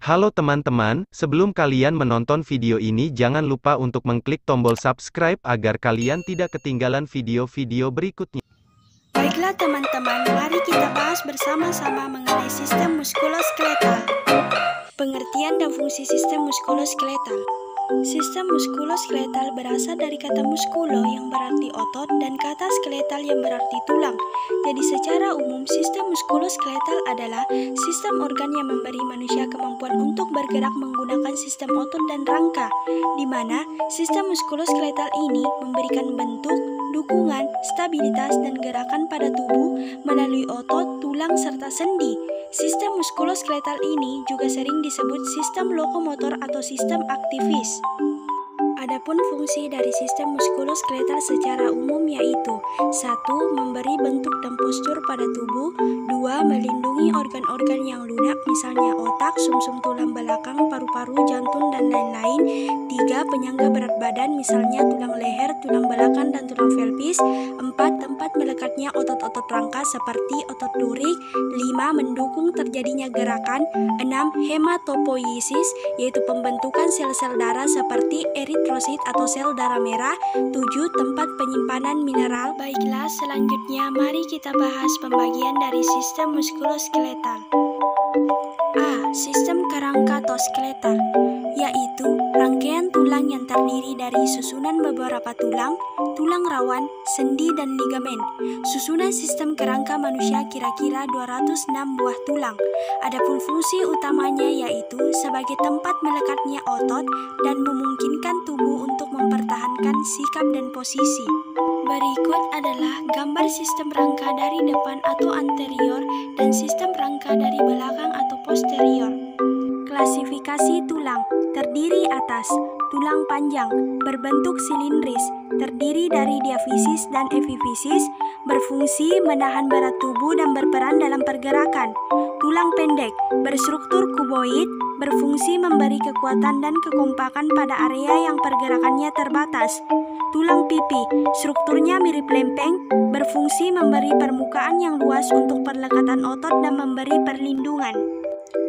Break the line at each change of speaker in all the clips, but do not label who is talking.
Halo teman-teman, sebelum kalian menonton video ini jangan lupa untuk mengklik tombol subscribe agar kalian tidak ketinggalan video-video berikutnya.
Baiklah teman-teman, mari kita bahas bersama-sama mengenai sistem muskuloskeletal. Pengertian dan fungsi sistem muskuloskeletal. Sistem muskuloskeletal berasal dari kata muskulo yang berarti otot dan kata skeletal yang berarti tulang. Jadi secara umum sistem muskuloskeletal adalah sistem organ yang memberi manusia kemampuan untuk bergerak menggunakan sistem otot dan rangka, di mana sistem muskuloskeletal ini memberikan bentuk, dukungan, stabilitas, dan gerakan pada tubuh melalui otot, tulang, serta sendi. Sistem muskuloskeletal ini juga sering disebut sistem lokomotor atau sistem aktivis. Adapun fungsi dari sistem muskuloskeletal secara umum yaitu 1. Memberi bentuk dan postur pada tubuh. 2. Melindungi organ-organ yang lunak misalnya otak, sumsum tulang belakang, paru-paru, jantung, dan lain-lain. 3. Penyangga berat badan misalnya tulang leher, tulang belakang, dan tulang pelvis. 4. Tempat melekatnya otot-otot rangka seperti otot duri. 5. Mendukung terjadinya gerakan. 6. Hematopoiesis yaitu pembentukan sel-sel darah seperti eritrosit atau sel darah merah. 7. Tempat penyimpanan mineral. Baiklah, selanjutnya mari kita bahas pembagian dari sistem muskuloskeletal. A. Sistem kerangka atau skeletal, yaitu rangkaian tulang yang terdiri dari susunan beberapa tulang, tulang rawan, sendi, dan ligamen. Susunan sistem kerangka manusia kira-kira 206 buah tulang. Adapun fungsi utamanya yaitu sebagai tempat melekatnya otot dan memungkinkan tubuh untuk mempertahankan sikap dan posisi. Berikut adalah gambar sistem rangka dari depan atau anterior dan sistem rangka dari belakang atau posterior. Klasifikasi tulang. Terdiri atas tulang panjang, berbentuk silindris, terdiri dari diafisis dan epifisis, berfungsi menahan berat tubuh dan berperan dalam pergerakan. Tulang pendek, berstruktur kuboid, berfungsi memberi kekuatan dan kekompakan pada area yang pergerakannya terbatas. Tulang pipi, strukturnya mirip lempeng, berfungsi memberi permukaan yang luas untuk perlekatan otot dan memberi perlindungan.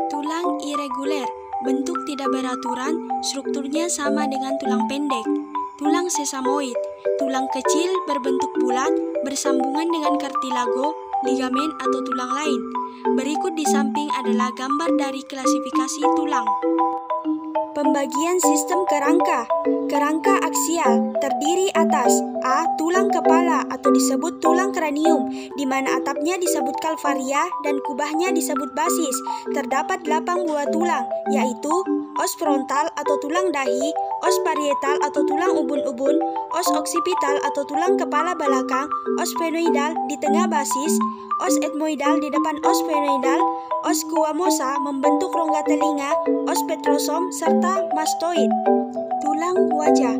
Tulang irreguler, bentuk tidak beraturan, strukturnya sama dengan tulang pendek. Tulang sesamoid, tulang kecil berbentuk bulat, bersambungan dengan kartilago, ligamen atau tulang lain. Berikut di samping adalah gambar dari klasifikasi tulang. Pembagian sistem kerangka. Kerangka aksial terdiri atas A. Tulang kepala atau disebut tulang kranium, di mana atapnya disebut kalvaria dan kubahnya disebut basis. Terdapat 8 buah tulang, yaitu os frontal atau tulang dahi, os parietal atau tulang ubun-ubun, os occipital atau tulang kepala belakang, os sphenoidal di tengah basis, os ethmoidal di depan os sphenoidal, os squamosa membentuk rongga telinga, os petrosom, serta mastoid. Tulang wajah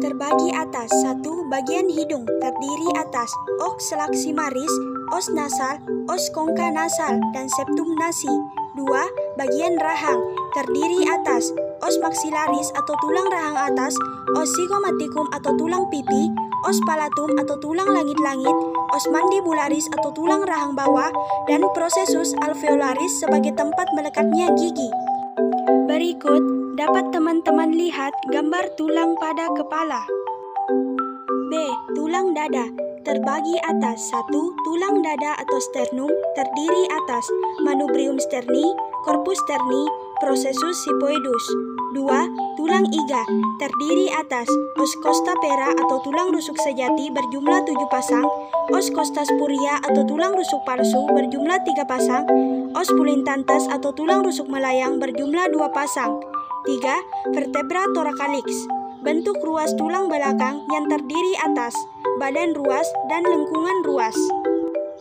terbagi atas 1. Bagian hidung terdiri atas os lacrimaris, os nasal, os congca nasal, dan septum nasi. 2. Bagian rahang terdiri atas os maxillaris atau tulang rahang atas, os zygomaticum atau tulang pipi, os palatum atau tulang langit-langit, os mandibularis atau tulang rahang bawah, dan processus alveolaris sebagai tempat melekatnya gigi. Berikut dapat teman-teman lihat gambar tulang pada kepala. B. Tulang dada terbagi atas 1. Tulang dada atau sternum terdiri atas manubrium sterni, corpus sterni, processus xiphoidus. 2. Tulang iga terdiri atas os costa pera atau tulang rusuk sejati berjumlah 7 pasang, os costa spuria atau tulang rusuk palsu berjumlah 3 pasang, os pulintantes atau tulang rusuk melayang berjumlah 2 pasang. 3. Vertebra thoracalis, bentuk ruas tulang belakang yang terdiri atas badan ruas dan lengkungan ruas.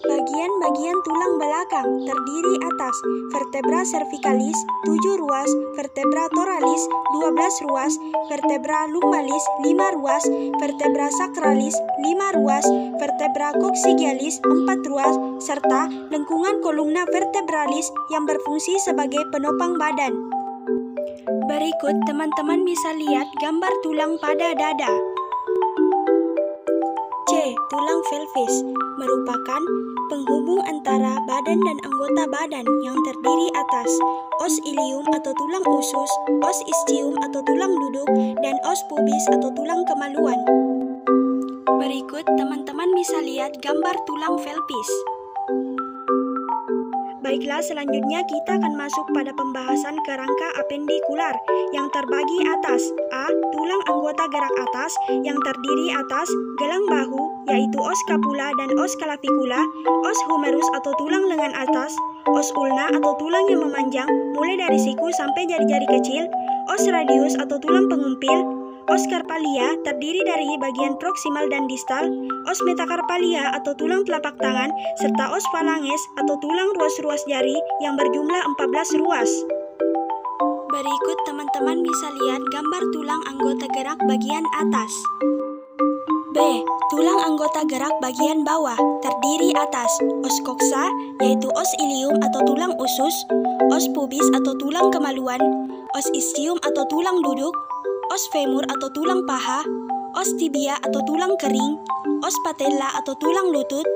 Bagian-bagian tulang belakang terdiri atas vertebra cervicalis 7 ruas, vertebra thoralis 12 ruas, vertebra lumbalis 5 ruas, vertebra sacralis 5 ruas, vertebra coccygealis 4 ruas, serta lengkungan kolumna vertebralis yang berfungsi sebagai penopang badan. Berikut teman-teman bisa lihat gambar tulang pada dada. C. C. Tulang pelvis merupakan penghubung antara badan dan anggota badan yang terdiri atas os ilium atau tulang usus, os ischium atau tulang duduk, dan os pubis atau tulang kemaluan. Berikut teman-teman bisa lihat gambar tulang pelvis. Baiklah, selanjutnya kita akan masuk pada pembahasan kerangka apendikular yang terbagi atas A. Tulang anggota gerak atas yang terdiri atas gelang bahu, yaitu os scapula dan os clavicula, os humerus atau tulang lengan atas, os ulna atau tulang yang memanjang mulai dari siku sampai jari-jari kecil, os radius atau tulang pengumpil, os carpalia terdiri dari bagian proksimal dan distal, os metacarpalia atau tulang telapak tangan, serta os phalanges atau tulang ruas-ruas jari yang berjumlah 14 ruas. Berikut teman-teman bisa lihat gambar tulang anggota gerak bagian atas. B. Tulang anggota gerak bagian bawah terdiri atas os coxa, yaitu os ilium atau tulang usus, os pubis atau tulang kemaluan, os ischium atau tulang duduk, os femur atau tulang paha, os tibia atau tulang kering, os patella atau tulang lutut,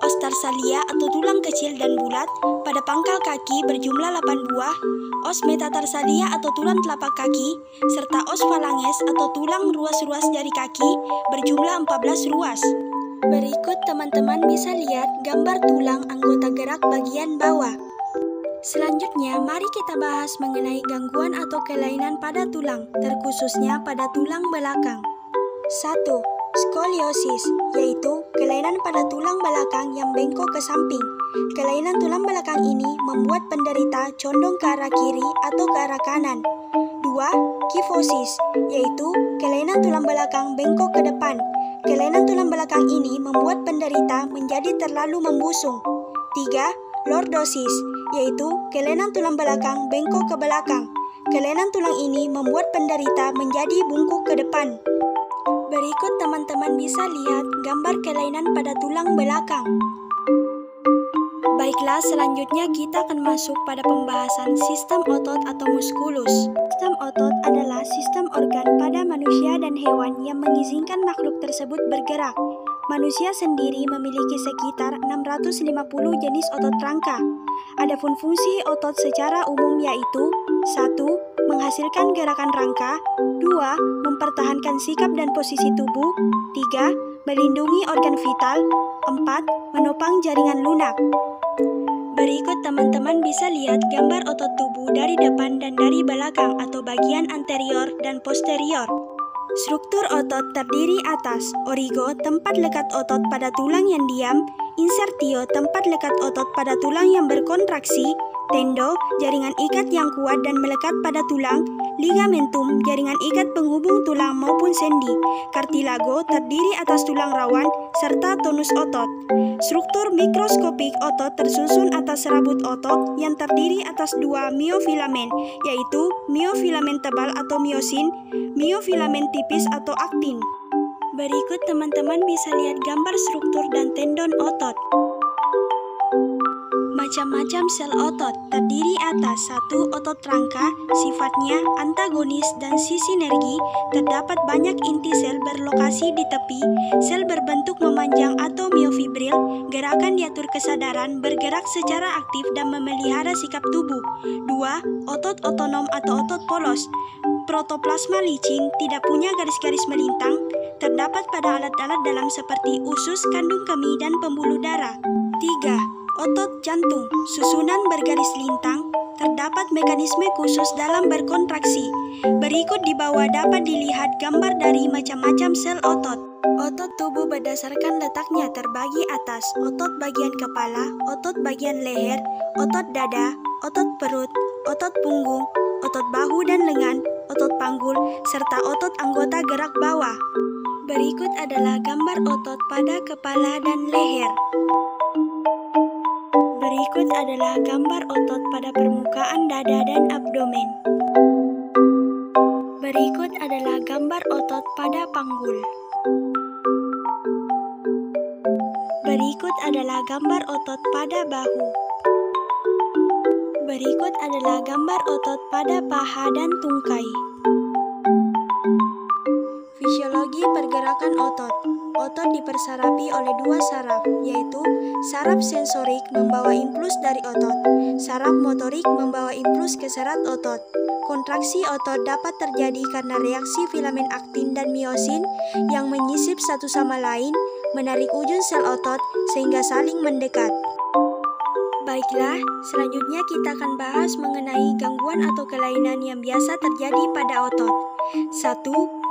os tarsalia atau tulang kecil dan bulat pada pangkal kaki berjumlah 8 buah, os metatarsalia atau tulang telapak kaki, serta os phalanges atau tulang ruas-ruas jari kaki berjumlah 14 ruas. Berikut teman-teman bisa lihat gambar tulang anggota gerak bagian bawah. Selanjutnya, mari kita bahas mengenai gangguan atau kelainan pada tulang, terkhususnya pada tulang belakang. 1. Skoliosis, yaitu kelainan pada tulang belakang yang bengkok ke samping. Kelainan tulang belakang ini membuat penderita condong ke arah kiri atau ke arah kanan. 2. Kifosis, yaitu kelainan tulang belakang bengkok ke depan. Kelainan tulang belakang ini membuat penderita menjadi terlalu membusung. 3. Lordosis, yaitu kelainan tulang belakang bengkok ke belakang. Kelainan tulang ini membuat penderita menjadi bungkuk ke depan. Berikut teman-teman bisa lihat gambar kelainan pada tulang belakang. Baiklah, selanjutnya kita akan masuk pada pembahasan sistem otot atau muskulus. Sistem otot adalah sistem organ pada manusia dan hewan yang mengizinkan makhluk tersebut bergerak. Manusia sendiri memiliki sekitar 650 jenis otot rangka. Adapun fungsi otot secara umum yaitu 1. Menghasilkan gerakan rangka, 2. Mempertahankan sikap dan posisi tubuh, 3. Melindungi organ vital, 4. Menopang jaringan lunak. Berikut teman-teman bisa lihat gambar otot tubuh dari depan dan dari belakang atau bagian anterior dan posterior. Struktur otot terdiri atas origo, tempat lekat otot pada tulang yang diam, insertio, tempat lekat otot pada tulang yang berkontraksi, tendo, jaringan ikat yang kuat dan melekat pada tulang, ligamentum, jaringan ikat penghubung tulang maupun sendi, cartilago, terdiri atas tulang rawan, serta tonus otot. Struktur mikroskopik otot tersusun atas serabut otot yang terdiri atas 2 miofilamen, yaitu miofilamen tebal atau miosin, miofilamen tipis atau aktin. Berikut teman-teman bisa lihat gambar struktur dan tendon otot. Macam-macam sel otot terdiri atas 1. Otot rangka, sifatnya antagonis dan sinergi. Terdapat banyak inti sel berlokasi di tepi, sel berbentuk memanjang atau miofibril, gerakan diatur kesadaran, bergerak secara aktif dan memelihara sikap tubuh. 2. Otot otonom atau otot polos, protoplasma licin, tidak punya garis-garis melintang, terdapat pada alat-alat dalam seperti usus, kandung kemih, dan pembuluh darah. 3. Otot jantung, susunan bergaris lintang, terdapat mekanisme khusus dalam berkontraksi. Berikut di bawah dapat dilihat gambar dari macam-macam sel otot. Otot tubuh berdasarkan letaknya terbagi atas otot bagian kepala, otot bagian leher, otot dada, otot perut, otot punggung, otot bahu dan lengan, otot panggul, serta otot anggota gerak bawah. Berikut adalah gambar otot pada kepala dan leher. Berikut adalah gambar otot pada permukaan dada dan abdomen. Berikut adalah gambar otot pada panggul. Berikut adalah gambar otot pada bahu. Berikut adalah gambar otot pada paha dan tungkai. Fisiologi pergerakan otot. Otot dipersarafi oleh dua saraf, yaitu saraf sensorik membawa impuls dari otot, saraf motorik membawa impuls ke serat otot. Kontraksi otot dapat terjadi karena reaksi filamen aktin dan miosin yang menyisip satu sama lain, menarik ujung sel otot sehingga saling mendekat. Baiklah, selanjutnya kita akan bahas mengenai gangguan atau kelainan yang biasa terjadi pada otot. 1.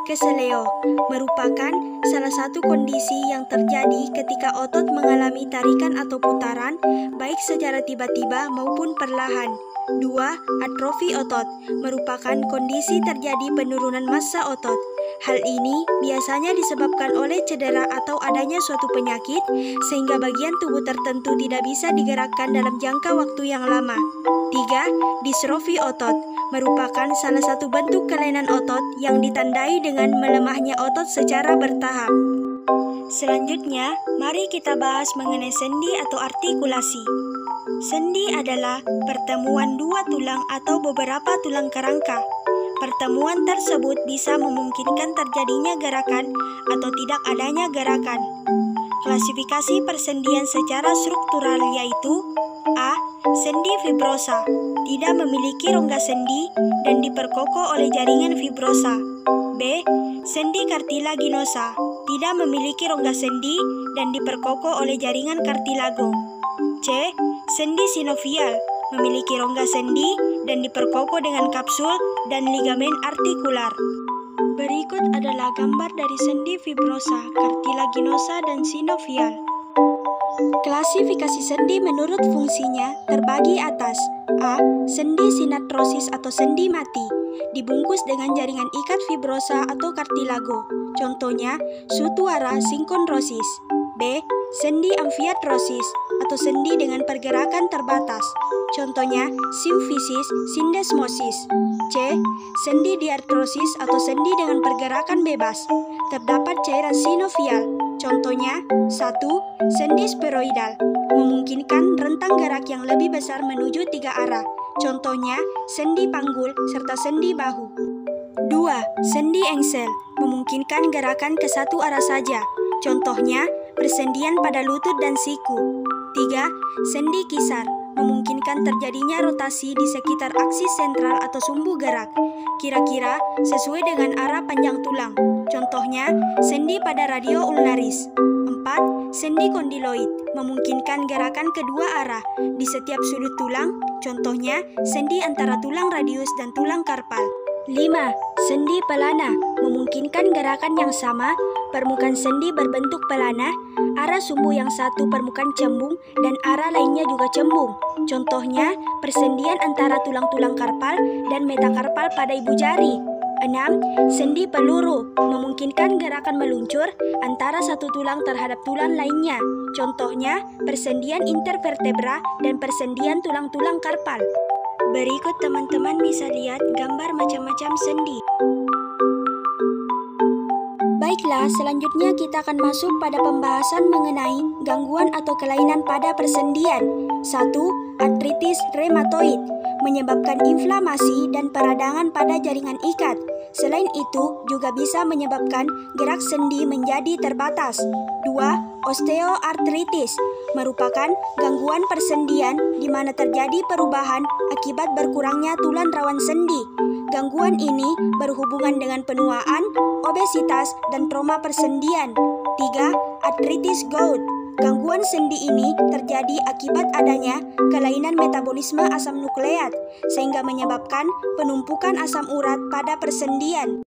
Keseleo merupakan salah satu kondisi yang terjadi ketika otot mengalami tarikan atau putaran, baik secara tiba-tiba maupun perlahan. 2. Atrofi otot merupakan kondisi terjadi penurunan massa otot. Hal ini biasanya disebabkan oleh cedera atau adanya suatu penyakit, sehingga bagian tubuh tertentu tidak bisa digerakkan dalam jangka waktu yang lama. 3. Distrofi otot merupakan salah satu bentuk kelainan otot yang ditandai dengan melemahnya otot secara bertahap. Selanjutnya, mari kita bahas mengenai sendi atau artikulasi. Sendi adalah pertemuan dua tulang atau beberapa tulang kerangka. Pertemuan tersebut bisa memungkinkan terjadinya gerakan atau tidak adanya gerakan. Klasifikasi persendian secara struktural yaitu A. Sendi fibrosa, tidak memiliki rongga sendi dan diperkokoh oleh jaringan fibrosa. B. Sendi kartilaginosa, tidak memiliki rongga sendi dan diperkokoh oleh jaringan kartilago. C. Sendi sinovial, memiliki rongga sendi dan diperkokoh dengan kapsul dan ligamen artikular. Berikut adalah gambar dari sendi fibrosa, kartilaginosa, dan sinovial. Klasifikasi sendi menurut fungsinya terbagi atas. A. Sendi sinatrosis atau sendi mati, dibungkus dengan jaringan ikat fibrosa atau kartilago. Contohnya, sutuara sinkondrosis. B. Sendi amfiatrosis atau sendi dengan pergerakan terbatas. Contohnya, simfisis, sindesmosis. C. Sendi diartrosis atau sendi dengan pergerakan bebas. Terdapat cairan sinovial. Contohnya, 1. Sendi spheroidal, memungkinkan rentang gerak yang lebih besar menuju 3 arah. Contohnya, sendi panggul serta sendi bahu. 2. Sendi engsel, memungkinkan gerakan ke satu arah saja. Contohnya, persendian pada lutut dan siku. 3. Sendi kisar, memungkinkan terjadinya rotasi di sekitar aksis sentral atau sumbu gerak, kira-kira sesuai dengan arah panjang tulang. Contohnya, sendi pada radio ulnaris. 4. Sendi kondiloid, memungkinkan gerakan kedua arah di setiap sudut tulang. Contohnya, sendi antara tulang radius dan tulang karpal. 5. Sendi pelana, memungkinkan gerakan yang sama, permukaan sendi berbentuk pelana, arah sumbu yang satu permukaan cembung, dan arah lainnya juga cembung. Contohnya, persendian antara tulang-tulang karpal dan metakarpal pada ibu jari. 6. Sendi peluru, memungkinkan gerakan meluncur antara satu tulang terhadap tulang lainnya. Contohnya, persendian intervertebra dan persendian tulang-tulang karpal. Berikut teman-teman bisa lihat gambar macam-macam sendi. Baiklah, selanjutnya kita akan masuk pada pembahasan mengenai gangguan atau kelainan pada persendian. 1. Artritis reumatoid, menyebabkan inflamasi dan peradangan pada jaringan ikat. Selain itu, juga bisa menyebabkan gerak sendi menjadi terbatas. 2. Osteoartritis, merupakan gangguan persendian di mana terjadi perubahan akibat berkurangnya tulang rawan sendi. Gangguan ini berhubungan dengan penuaan, obesitas, dan trauma persendian. 3. Artritis gout, gangguan sendi ini terjadi akibat adanya kelainan metabolisme asam nukleat, sehingga menyebabkan penumpukan asam urat pada persendian.